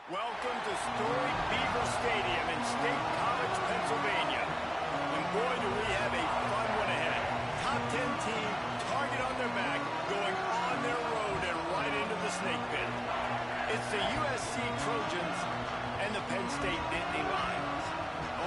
Welcome to storied Beaver Stadium in State College, Pennsylvania. And boy, do we have a fun one ahead. Top 10 team, target on their back, going on their road and right into the snake pit. It's the USC Trojans and the Penn State Nittany Lions.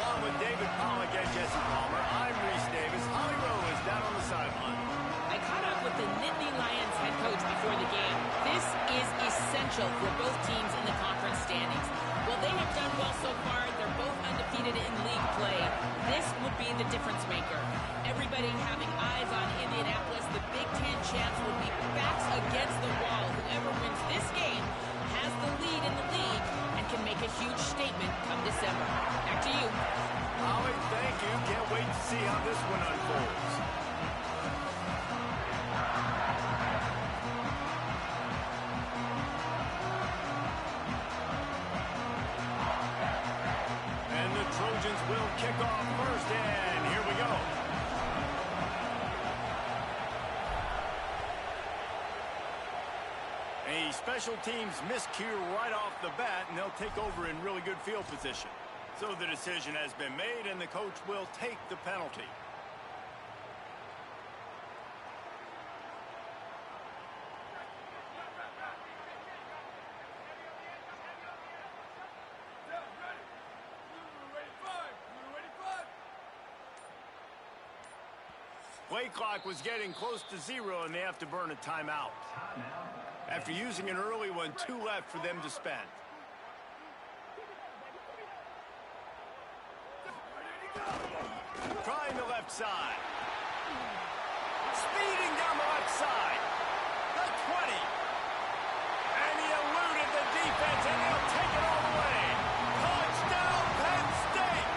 Along with David Pollack and Jesse Palmer, I'm Reese Davis. Holly Rowe is down on the sideline. I caught up with the Nittany Lions head coach before the game. This is essential for both teams in the conference standings. While they have done well so far, they're both undefeated in league play. This will be the difference maker. Everybody having eyes on Indianapolis, the Big Ten champs will be backs against the wall. Whoever wins this game has the lead in the league and can make a huge statement come December. Back to you. Holly, thank you. Can't wait to see how this one unfolds. Trojans will kick off first, and here we go. A special teams miscue right off the bat, and they'll take over in really good field position. So the decision has been made, and the coach will take the penalty. Play clock was getting close to 0, and they have to burn a timeout. After using an early one, 2 left for them to spend. Trying the left side. Speeding down the left side. The 20. And he eluded the defense, and he'll take it all the way. Touchdown, Penn State!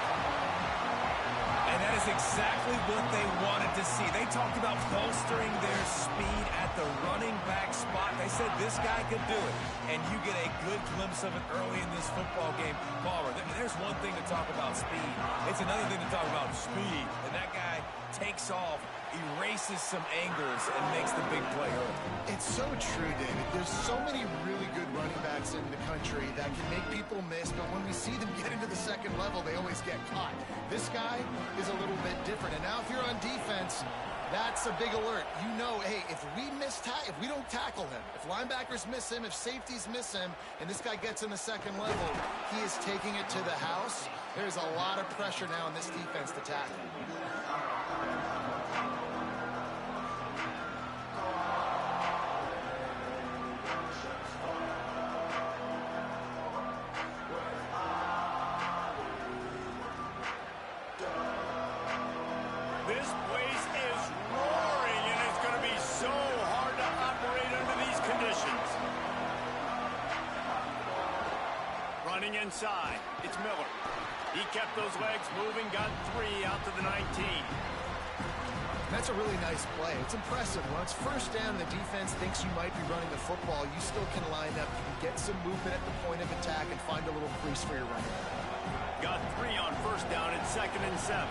And that is exactly what they wanted to see. They talked about bolstering their speed at the running back spot. They said this guy could do it. And you get a good glimpse of it early in this football game. Palmer, there's one thing to talk about speed. It's another thing to talk about speed. And that guy takes off, erases some angles, and makes the big play early. It's so true, David. There's so many really good running backs in the country that can make people miss, but when we see them get into the second level, they always get caught. This guy is a little bit different. And now if you're on defense, that's a big alert. You know, hey, if we don't tackle him, if linebackers miss him, if safeties miss him, and this guy gets in the second level, he is taking it to the house. There's a lot of pressure now in this defense to tackle. This place is roaring, and it's going to be so hard to operate under these conditions. Running inside, it's Miller. He kept those legs moving, got 3 out to the 19. That's a really nice play. It's impressive. When it's first down, the defense thinks you might be running the football. You still can line up. You can get some movement at the point of attack and find a little crease for your running. Got 3 on first down at 2nd and 7.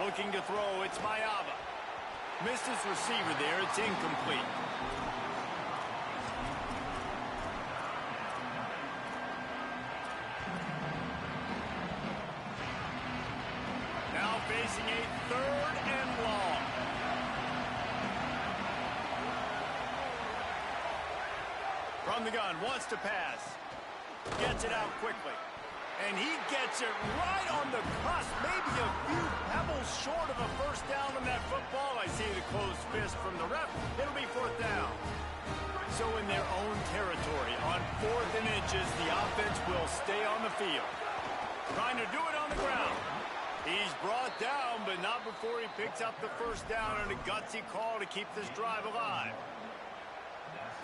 Looking to throw, it's Mayava. Missed his receiver there, it's incomplete. Now facing a 3rd and long. From the gun, wants to pass. Gets it out quickly. And he gets it right on the cusp, maybe a few pebbles short of a first down on that football. I see the closed fist from the ref. It'll be 4th down. So in their own territory, on 4th and inches, the offense will stay on the field. Trying to do it on the ground. He's brought down, but not before he picks up the first down and a gutsy call to keep this drive alive.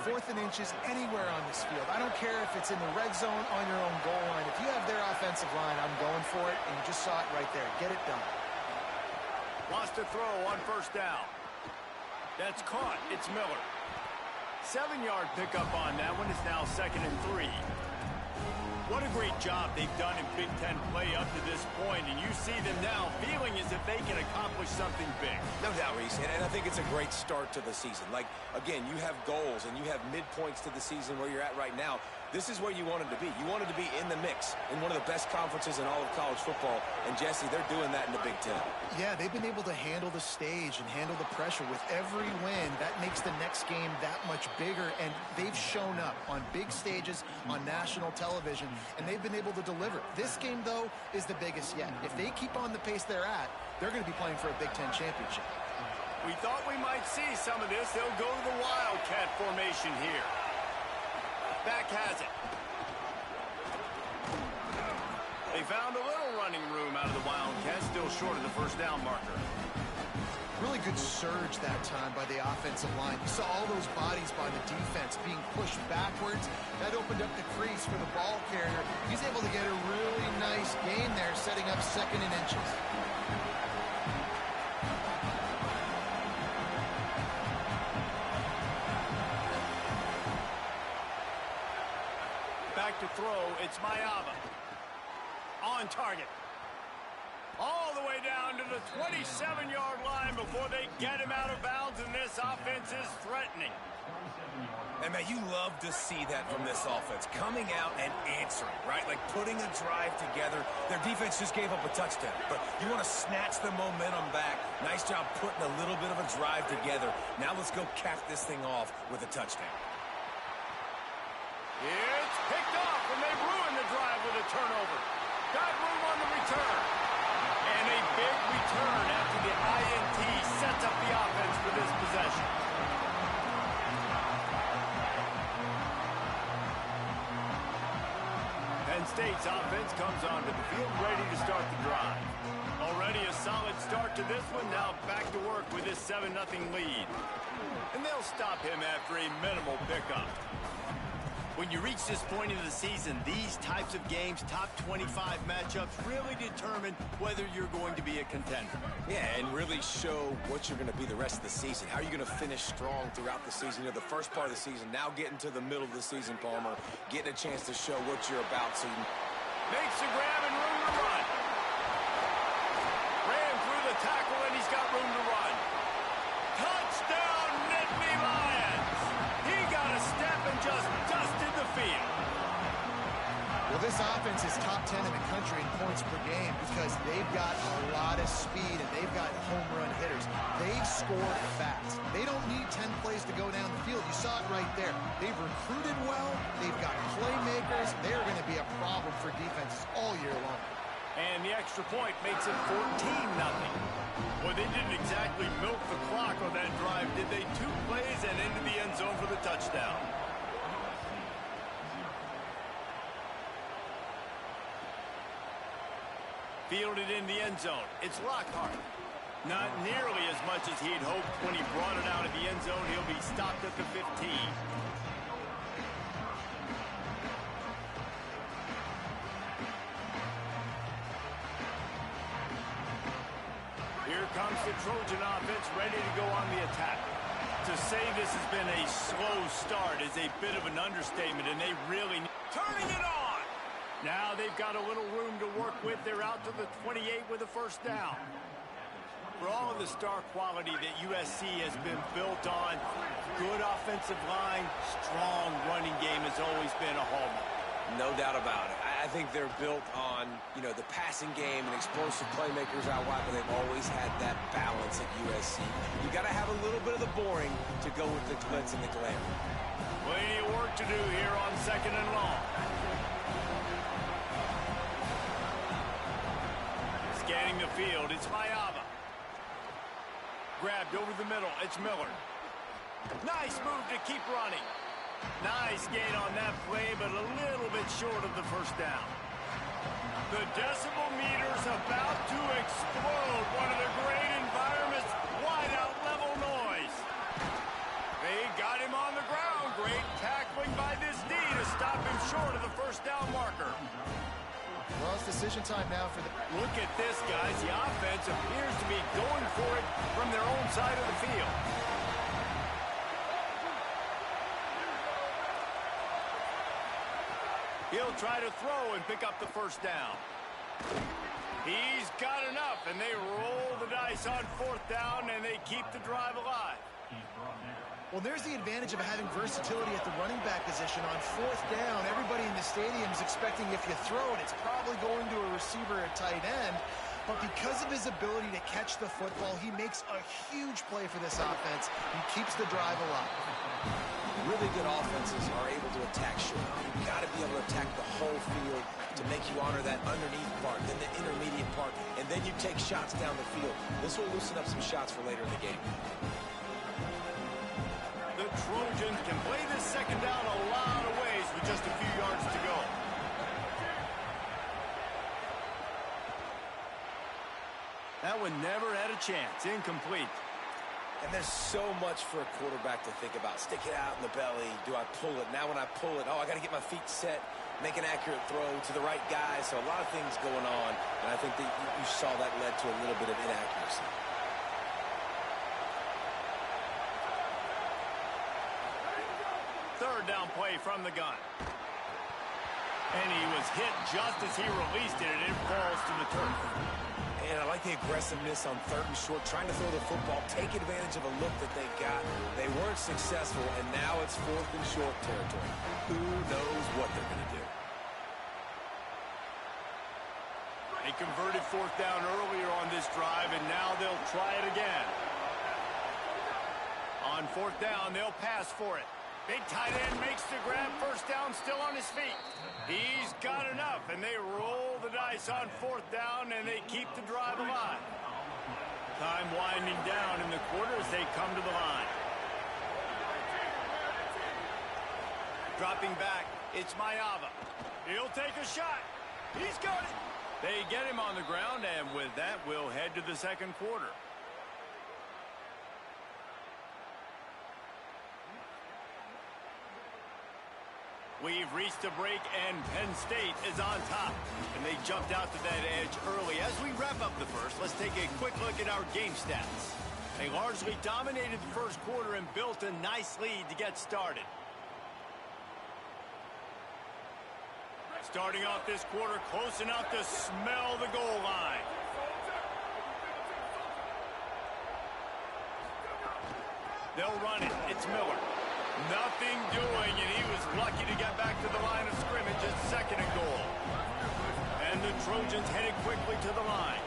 4th and inches anywhere on this field. I don't care if it's in the red zone on your own goal line. If you have their offensive line, I'm going for it, and you just saw it right there. Get it done. Wants to throw on first down. That's caught. It's Miller. 7-yard pickup on that one. It's now 2nd and 3. What a great job they've done in Big Ten play up to this point, and you see them now feeling as if they can accomplish something big. No doubt, Reese, and I think it's a great start to the season. Like, again, you have goals and you have midpoints to the season where you're at right now. This is where you wanted to be. You wanted to be in the mix in one of the best conferences in all of college football. And, Jesse, they're doing that in the Big Ten. Yeah, they've been able to handle the stage and handle the pressure. With every win, that makes the next game that much bigger. And they've shown up on big stages, on national television, and they've been able to deliver. This game, though, is the biggest yet. If they keep on the pace they're at, they're going to be playing for a Big Ten championship. We thought we might see some of this. They'll go to the Wildcat formation here. Back has it. They found a little running room out of the Wildcats, still short of the first down marker. Really good surge that time by the offensive line. You saw all those bodies by the defense being pushed backwards. That opened up the crease for the ball carrier. He's able to get a really nice gain there, setting up 2nd and inches. Back to throw, it's Mayava. On target. All the way down to the 27-yard line before they get him out of bounds, and this offense is threatening. And, man, you love to see that from this offense, coming out and answering, right? Like putting a drive together. Their defense just gave up a touchdown, but you want to snatch the momentum back. Nice job putting a little bit of a drive together. Now let's go cap this thing off with a touchdown. It's picked off, and they ruined the drive with a turnover. Got room on the return. And a big return after the INT sets up the offense for this possession. Penn State's offense comes onto the field ready to start the drive. Already a solid start to this one. Now back to work with this 7-0 lead. And they'll stop him after a minimal pickup. When you reach this point of the season, these types of games, top 25 matchups, really determine whether you're going to be a contender. Yeah, and really show what you're going to be the rest of the season. How are you going to finish strong throughout the season? You know, the first part of the season, now getting to the middle of the season, Palmer, getting a chance to show what you're about. So you makes the grab and room to run. Ran through the tackle, and he's got room to run. Touchdown, Nittany Lions! He got a step and just dusted the field. Well, this offense is top 10 in the country in points per game because they've got a lot of speed and they've got home run hitters. They've scored fast. They don't need 10 plays to go down the field. You saw it right there. They've recruited well. They've got playmakers. They're going to be a problem for defenses all year long. And the extra point makes it 14-0. Well, they didn't exactly milk the clock on that drive, did they? 2 plays and into the end zone for the touchdown. Fielded in the end zone. It's Lockhart. Not nearly as much as he'd hoped when he brought it out of the end zone. He'll be stopped at the 15. Here comes the Trojan offense ready to go on the attack. To say this has been a slow start is a bit of an understatement, and they really turning it on. Now they've got a little room to work with. They're out to the 28 with a first down. For all of the star quality that USC has been built on, good offensive line, strong running game has always been a hallmark. No doubt about it. I think they're built on, you know, the passing game and explosive playmakers out wide, but they've always had that balance at USC. You got to have a little bit of the boring to go with the glitz and the glamour. Plenty of work to do here on 2nd and long. Scanning the field, it's Mayava. Grabbed over the middle, it's Miller. Nice move to keep running. Nice gain on that play, but a little bit short of the first down. The decibel meter's about to explode. One of the great environments, wide out level noise. They got him on the ground. Great tackling by this D to stop him short of the first down marker. Well, it's decision time now for the... Look at this, guys. The offense appears to be going for it from their own side of the field. He'll try to throw and pick up the first down. He's got enough, and they roll the dice on 4th down, and they keep the drive alive. Well, there's the advantage of having versatility at the running back position. On 4th down, everybody in the stadium is expecting if you throw it, it's probably going to a receiver at tight end. But because of his ability to catch the football, he makes a huge play for this offense and keeps the drive alive. Really good offenses are able to attack short. You've got to be able to attack the whole field to make you honor that underneath part, then the intermediate part, and then you take shots down the field. This will loosen up some shots for later in the game. The Trojans can play this 2nd down a lot of ways with just a few yards to go. That one never had a chance. Incomplete. And there's so much for a quarterback to think about. Stick it out in the belly. Do I pull it? Now when I pull it, I got to get my feet set, make an accurate throw to the right guy. So a lot of things going on, and I think that you saw that led to a little bit of inaccuracy. Third down play from the gun. And he was hit just as he released it, and it falls to the turf. And I like the aggressiveness on 3rd and short, trying to throw the football, take advantage of a look that they got. They weren't successful, and now it's 4th and short territory. Who knows what they're going to do? They converted 4th down earlier on this drive, and now they'll try it again. On 4th down, they'll pass for it. Big tight end makes the grab. 1st down, still on his feet. He's got enough, and they roll the dice on 4th down, and they keep the drive alive. Time winding down in the quarter as they come to the line. Dropping back, it's Mayava. He'll take a shot. He's got it. They get him on the ground, and with that, we'll head to the 2nd quarter. We've reached a break, and Penn State is on top. And they jumped out to that edge early. As we wrap up the first, let's take a quick look at our game stats. They largely dominated the 1st quarter and built a nice lead to get started. Starting off this quarter, close enough to smell the goal line. They'll run it. It's Miller. Nothing doing, and he was lucky to get back to the line of scrimmage at 2nd and goal. And the Trojans headed quickly to the line.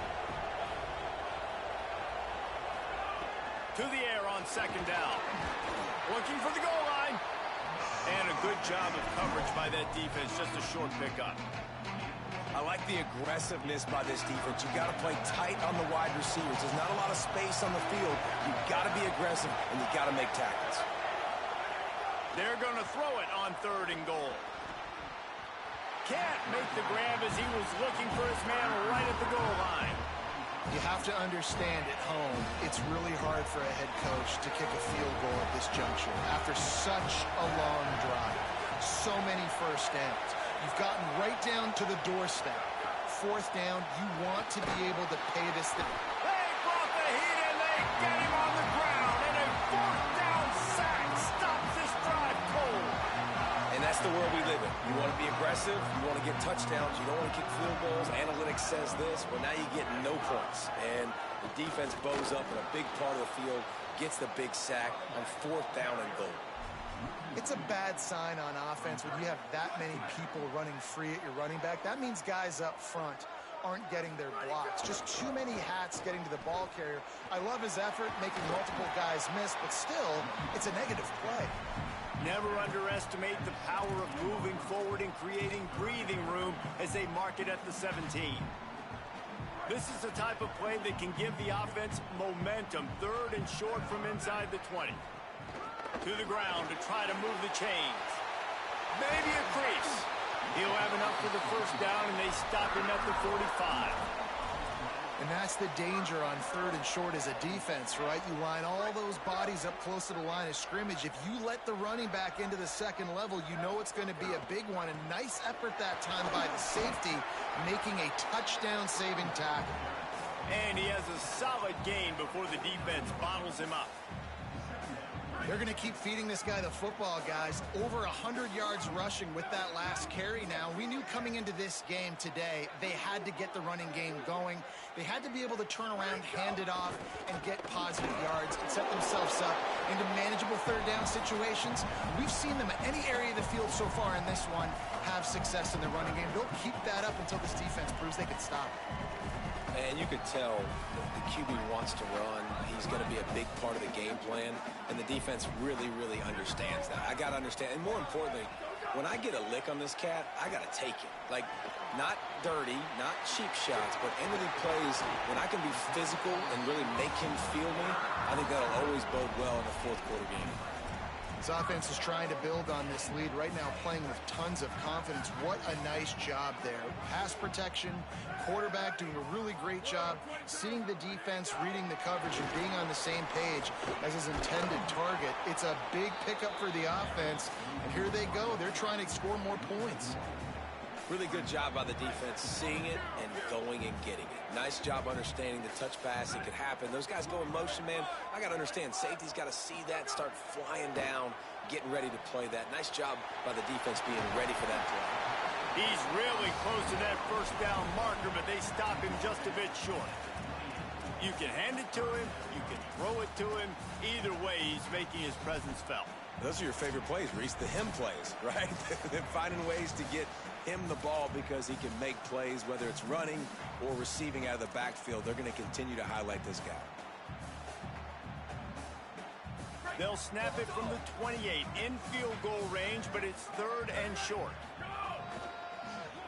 To the air on 2nd down. Looking for the goal line. And a good job of coverage by that defense, just a short pickup. I like the aggressiveness by this defense. You've got to play tight on the wide receivers. There's not a lot of space on the field. You've got to be aggressive, and you've got to make tackles. They're going to throw it on 3rd and goal. Can't make the grab as he was looking for his man right at the goal line. You have to understand at home, it's really hard for a head coach to kick a field goal at this juncture. After such a long drive, so many 1st downs. You've gotten right down to the doorstep. 4th down, you want to be able to pay this thing. They brought the heat and they get him on the ground. And a 4th down sack stops this drive cold. And that's the world we live in. You want to be aggressive, you want to get touchdowns, you don't want to kick field goals. Analytics says this, well, now you get no points. And the defense bows up in a big part of the field, gets the big sack on 4th down and goal. It's a bad sign on offense when you have that many people running free at your running back. That means guys up front aren't getting their blocks. Just too many hats getting to the ball carrier. I love his effort, making multiple guys miss, but still, it's a negative play. Never underestimate the power of moving forward and creating breathing room as they mark it at the 17. This is the type of play that can give the offense momentum. 3rd and short from inside the 20. To the ground to try to move the chains. Maybe a crease. He'll have enough for the 1st down, and they stop him at the 45. And that's the danger on 3rd and short as a defense, right? You line all those bodies up close to the line of scrimmage. If you let the running back into the 2nd level, you know it's going to be a big one. A nice effort that time by the safety, making a touchdown-saving tackle. And he has a solid gain before the defense bottles him up. They're going to keep feeding this guy the football, guys. Over 100 yards rushing with that last carry now. We knew coming into this game today, they had to get the running game going. They had to be able to turn around, hand it off, and get positive yards and set themselves up into manageable third down situations. We've seen them at any area of the field so far in this one have success in their running game. They'll keep that up until this defense proves they can stop it. And you could tell the QB wants to run. He's going to be a big part of the game plan, and the defense really, really understands that. I got to understand, and more importantly, when I get a lick on this cat, I got to take it. Like, not dirty, not cheap shots, but end of the plays, when I can be physical and really make him feel me, I think that'll always bode well in a fourth quarter game. This offense is trying to build on this lead right now, playing with tons of confidence. What a nice job there. Pass protection, quarterback doing a really great job, seeing the defense, reading the coverage, and being on the same page as his intended target. It's a big pickup for the offense, and here they go. They're trying to score more points. Really good job by the defense, seeing it and going and getting it. Nice job understanding the touch pass. It could happen. Those guys go in motion, man. I got to understand. Safety's got to see that, start flying down, getting ready to play that. Nice job by the defense being ready for that play. He's really close to that first down marker, but they stop him just a bit short. You can hand it to him. You can throw it to him. Either way, he's making his presence felt. Those are your favorite plays, Reese, the him plays, right? They're finding ways to get him the ball because he can make plays, whether it's running or receiving out of the backfield. They're going to continue to highlight this guy. They'll snap it from the 28 in field goal range, but it's third and short.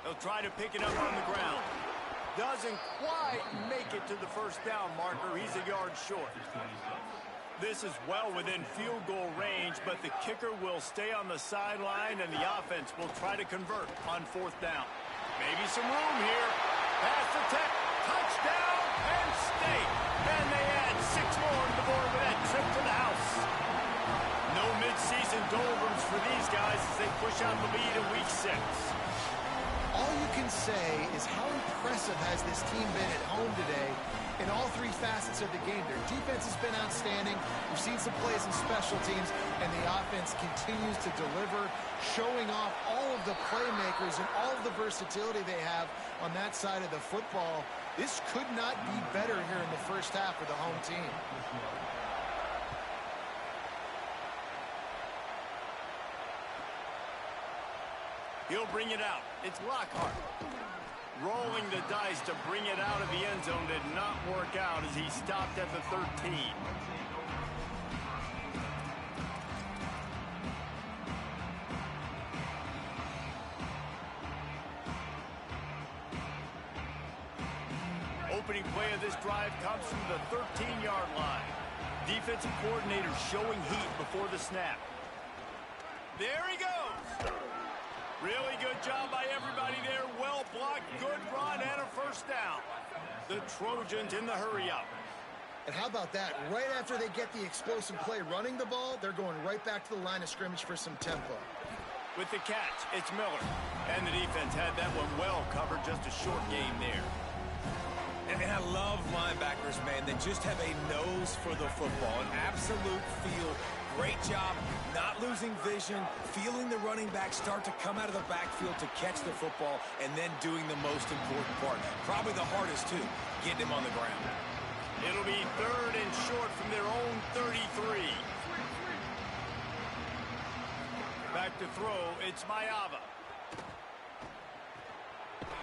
They'll try to pick it up on the ground. Doesn't quite make it to the first down marker. He's a yard short. This is well within field goal range, but the kicker will stay on the sideline, and the offense will try to convert on fourth down. Maybe some room here. Pass attempt, touchdown, and stay. And they add 6 more to the board with that trip to the house. No midseason doldrums for these guys as they push out the lead in week 6. All you can say is how impressive has this team been at home today in all 3 facets of the game. Their defense has been outstanding. We've seen some plays in special teams, and the offense continues to deliver, showing off all of the playmakers and all of the versatility they have on that side of the football. This could not be better here in the first half for the home team. He'll bring it out. It's Lockhart. Rolling the dice to bring it out of the end zone did not work out as he stopped at the 13. Opening play of this drive comes from the 13-yard line. Defensive coordinator showing heat before the snap. There he goes. Really good job by everybody there. Well blocked, good run, and a first down. The Trojans in the hurry-up. And how about that? Right after they get the explosive play running the ball, they're going right back to the line of scrimmage for some tempo. With the catch, it's Miller. And the defense had that one well covered. Just a short game there. And I love linebackers, man. They just have a nose for the football, an absolute feel. Great job not losing vision, feeling the running back start to come out of the backfield to catch the football, and then doing the most important part. Probably the hardest, too, getting him on the ground. It'll be third and short from their own 33. Back to throw, it's Mayava.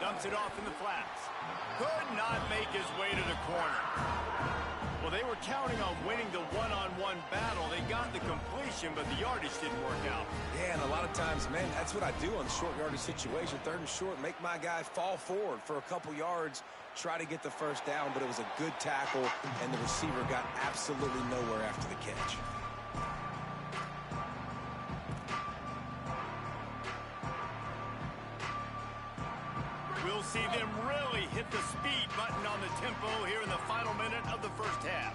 Dumps it off in the flats. Could not make his way to the corner. Well, they were counting on winning the one-on-one battle. They got the completion, but the yardage didn't work out. Yeah, and a lot of times, man, that's what I do on the short yardage situation. Third and short, make my guy fall forward for a couple yards, try to get the first down, but it was a good tackle, and the receiver got absolutely nowhere after the catch. We'll see them really hit the speed button on the tempo here in the final minute of the first half.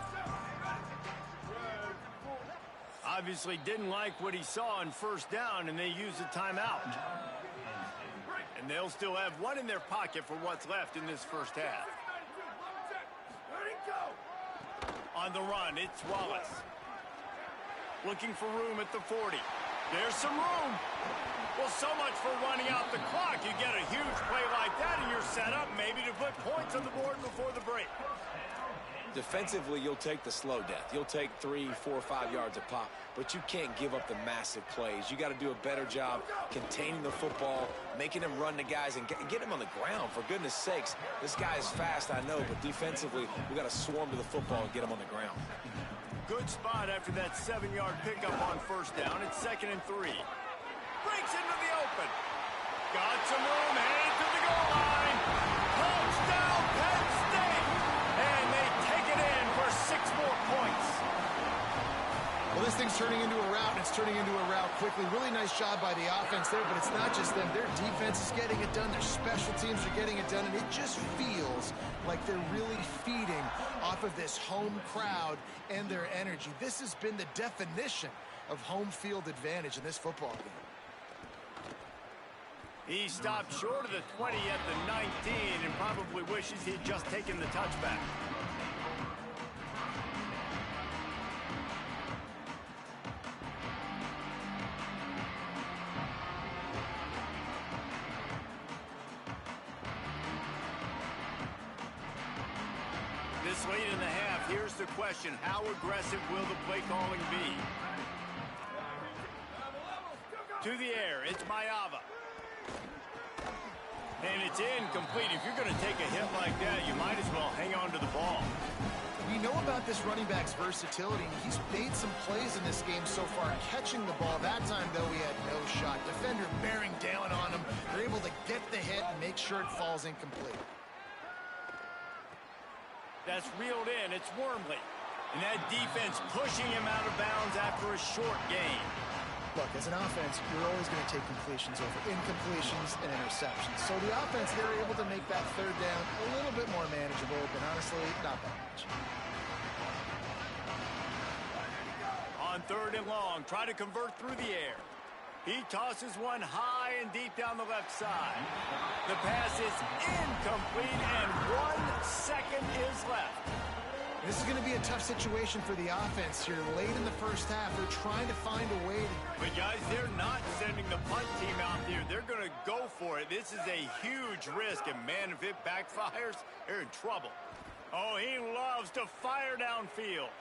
Obviously didn't like what he saw on first down, and they used a timeout. And they'll still have one in their pocket for what's left in this first half. On the run, it's Wallace. Looking for room at the 40. There's some room. Well, so much for running out the clock. You get a huge play like that, and you're set up maybe to put points on the board before the break. Defensively, you'll take the slow death. You'll take 3, 4, 5 yards a pop, but you can't give up the massive plays. You got to do a better job containing the football, making them run the guys, and get them on the ground. For goodness sakes, this guy is fast, I know, but defensively, we got to swarm to the football and get him on the ground. Good spot after that 7-yard pickup on first down. It's 2nd and 3. Breaks into the open. Got some room, headed to the goal line. Touchdown, Penn State! And they take it in for 6 more points. Well, this thing's turning into a rout, and it's turning into a rout quickly. Really nice job by the offense there, but it's not just them. Their defense is getting it done. Their special teams are getting it done, and it just feels like they're really feeding off of this home crowd and their energy. This has been the definition of home field advantage in this football game. He stopped short of the 20 at the 19 and probably wishes he had just taken the touchback. This late in the half, here's the question. How aggressive will the play calling be? To the air, it's Mayava. And it's incomplete. If you're going to take a hit like that, you might as well hang on to the ball. We know about this running back's versatility. He's made some plays in this game so far, catching the ball. That time, though, he had no shot. Defender bearing down on him. They're able to get the hit and make sure it falls incomplete. That's reeled in. It's Wormley. And that defense pushing him out of bounds after a short gain. Look, as an offense, you're always going to take completions over incompletions and interceptions. So the offense, they're able to make that 3rd down a little bit more manageable, but honestly, not that much. On 3rd and long, try to convert through the air. He tosses one high and deep down the left side. The pass is incomplete, and 1 second is left. This is going to be a tough situation for the offense here. Late in the first half, they're trying to find a way to... But, guys, they're not sending the punt team out there. They're going to go for it. This is a huge risk, and, man, if it backfires, they're in trouble. Oh, he loves to fire downfield.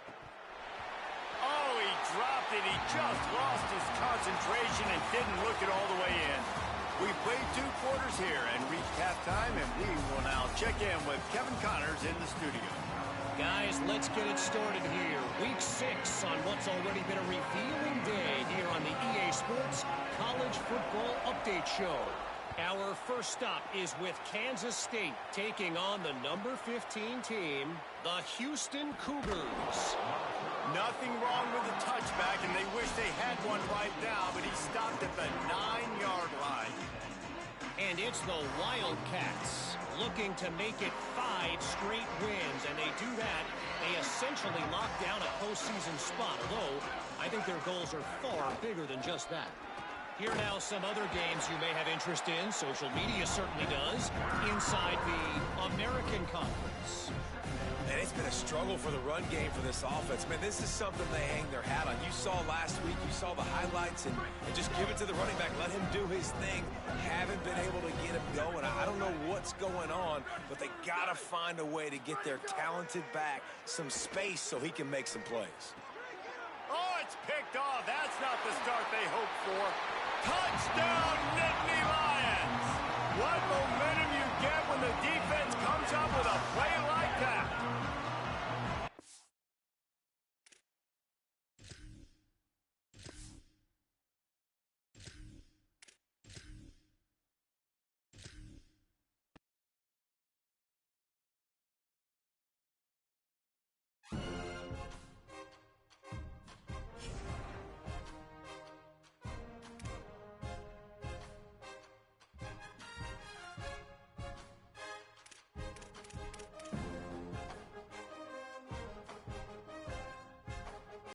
Oh, he dropped it. He just lost his concentration and didn't look it all the way in. We played 2 quarters here and reached halftime, and we will now check in with Kevin Connors in the studio. Guys, let's get it started here. Week 6 on what's already been a revealing day here on the EA Sports College Football Update Show. Our first stop is with Kansas State taking on the number 15 team, the Houston Cougars. Nothing wrong with the touchback, and they wish they had one right now, but he stopped at the 9-yard line. And it's the Wildcats looking to make it 5 straight wins, and they do that. They essentially lock down a postseason spot, although I think their goals are far bigger than just that. Here now some other games you may have interest in. Social media certainly does. Inside the American Conference. And it's been a struggle for the run game for this offense. Man, this is something they hang their hat on. You saw last week, you saw the highlights, and just give it to the running back. Let him do his thing. Haven't been able to get him going. I don't know what's going on, but they got to find a way to get their talented back some space so he can make some plays. Oh, it's picked off. That's not the start they hoped for. Touchdown, Nittany Lions! What momentum you get when the defense comes up with a play like that.